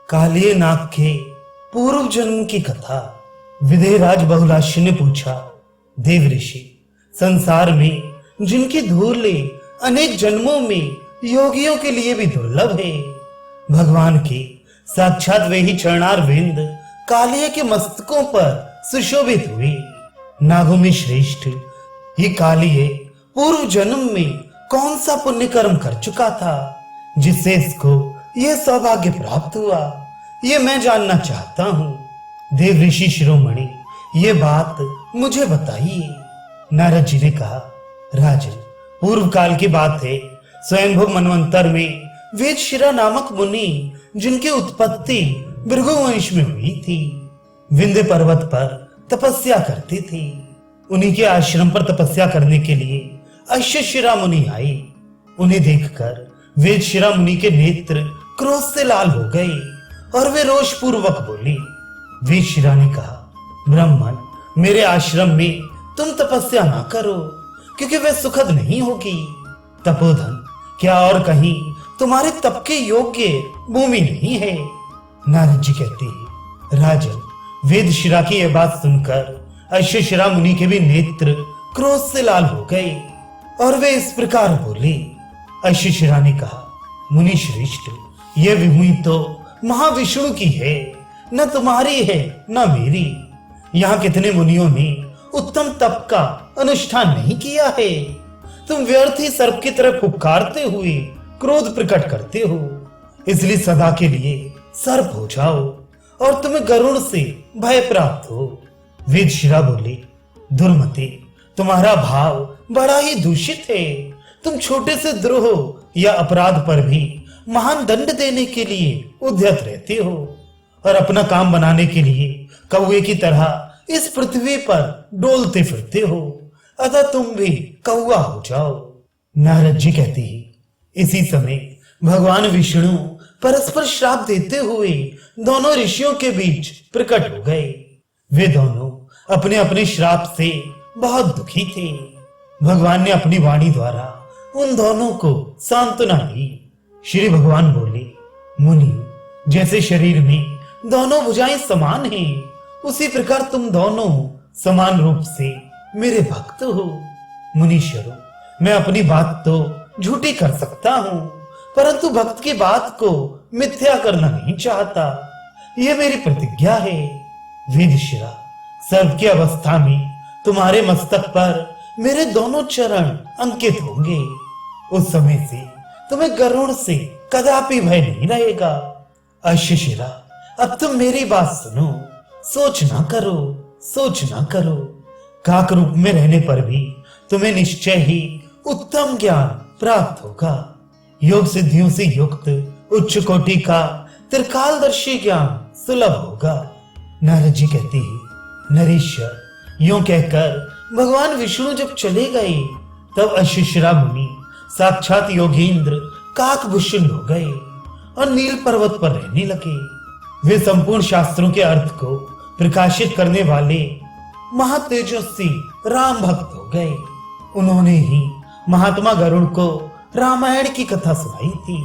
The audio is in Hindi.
कालिये नाग के पूर्व जन्म की कथा। विदेहराज बहुलाश ने पूछा, देव ऋषि, संसार में जिनकी धूल अनेक जन्मों में योगियों के लिए भी दुर्लभ है, भगवान के साक्षात वे ही चरणारविंद कालिये के मस्तकों पर सुशोभित हुए। नागों में श्रेष्ठ ये कालिये पूर्व जन्म में कौन सा पुण्य कर्म कर चुका था जिससे इसको यह सौभाग्य प्राप्त हुआ, ये मैं जानना चाहता हूँ। देव ऋषि शिरोमणि, ये बात मुझे बताइए। नारद जी ने कहा, राजन, पूर्व काल की बात है। स्वयंभू मनवंतर में वेदशिरा नामक मुनि, जिनकी उत्पत्ति भृगुवंश में हुई थी, विंध्य पर्वत पर तपस्या करते थे। उन्हीं के आश्रम पर तपस्या करने के लिए अश्वशिरा मुनि आए। उन्हें देखकर वेदशिरा मुनि के नेत्र क्रोध से लाल हो गए और वे रोष पूर्वक बोले। वेदशिरा ने कहा, ब्राह्मण, मेरे आश्रम में तुम तपस्या ना करो, क्योंकि वह सुखद नहीं होगी। तपोधन, क्या और कहीं तुम्हारे तप के योग्य भूमि नहीं है? नारद जी कहते हैं, राजन, वेदशिरा की यह बात सुनकर अश्वशिरा मुनि के भी नेत्र क्रोध से लाल हो गए और वे इस प्रकार बोले। अश्वशिरा ने कहा, मुनि श्रेष्ठ, यह भूमि तो महाविष्णु की है, न तुम्हारी है न मेरी। यहाँ कितने मुनियों ने उत्तम तप का अनुष्ठान नहीं किया है। तुम व्यर्थ ही सर्प की तरह फुफकारते हुए क्रोध प्रकट करते हो। इसलिए सदा के लिए सर्प हो जाओ और तुम्हें गरुड़ से भय प्राप्त हो। वेदशिरा बोले, दुर्मते, तुम्हारा भाव बड़ा ही दूषित है। तुम छोटे से द्रोह या अपराध पर भी महान दंड देने के लिए उद्यत रहते हो और अपना काम बनाने के लिए कौवे की तरह इस पृथ्वी पर डोलते फिरते हो। अतः तुम भी कौवा हो जाओ। नारद जी कहते हैं, इसी समय भगवान विष्णु परस्पर श्राप देते हुए दोनों ऋषियों के बीच प्रकट हो गए। वे दोनों अपने अपने श्राप से बहुत दुखी थे। भगवान ने अपनी वाणी द्वारा उन दोनों को सांत्वना दी। श्री भगवान बोले, मुनि, जैसे शरीर में दोनों भुजाएं समान हैं, उसी प्रकार तुम दोनों समान रूप से मेरे भक्त हो। मुनीश्वरों, मैं अपनी बात तो झूठी कर सकता हूँ, परंतु भक्त की बात को मिथ्या करना नहीं चाहता। यह मेरी प्रतिज्ञा है। वेदशिरा, सर्व की अवस्था में तुम्हारे मस्तक पर मेरे दोनों चरण अंकित होंगे। उस समय से तुम्हें गरुड़ से कदापि भय नहीं रहेगा। अश्वशिरा, अब तुम मेरी बात सुनो। सोच ना करो, सोच ना करो। काक रूप में रहने पर भी तुम्हें निश्चय ही उत्तम ज्ञान प्राप्त होगा। योग सिद्धियों से युक्त उच्च कोटि का त्रिकालदर्शी ज्ञान सुलभ होगा। नारद जी कहते हैं, नरेश्वर, यूं कहकर भगवान विष्णु जब चले गए, तब अश्वशिरा मुनि साक्षात योगेंद्र काकभूषण हो गए और नील पर्वत पर रहने लगे। वे संपूर्ण शास्त्रों के अर्थ को प्रकाशित करने वाले महातेजस्वी राम भक्त हो गए। उन्होंने ही महात्मा गरुड़ को रामायण की कथा सुनाई थी।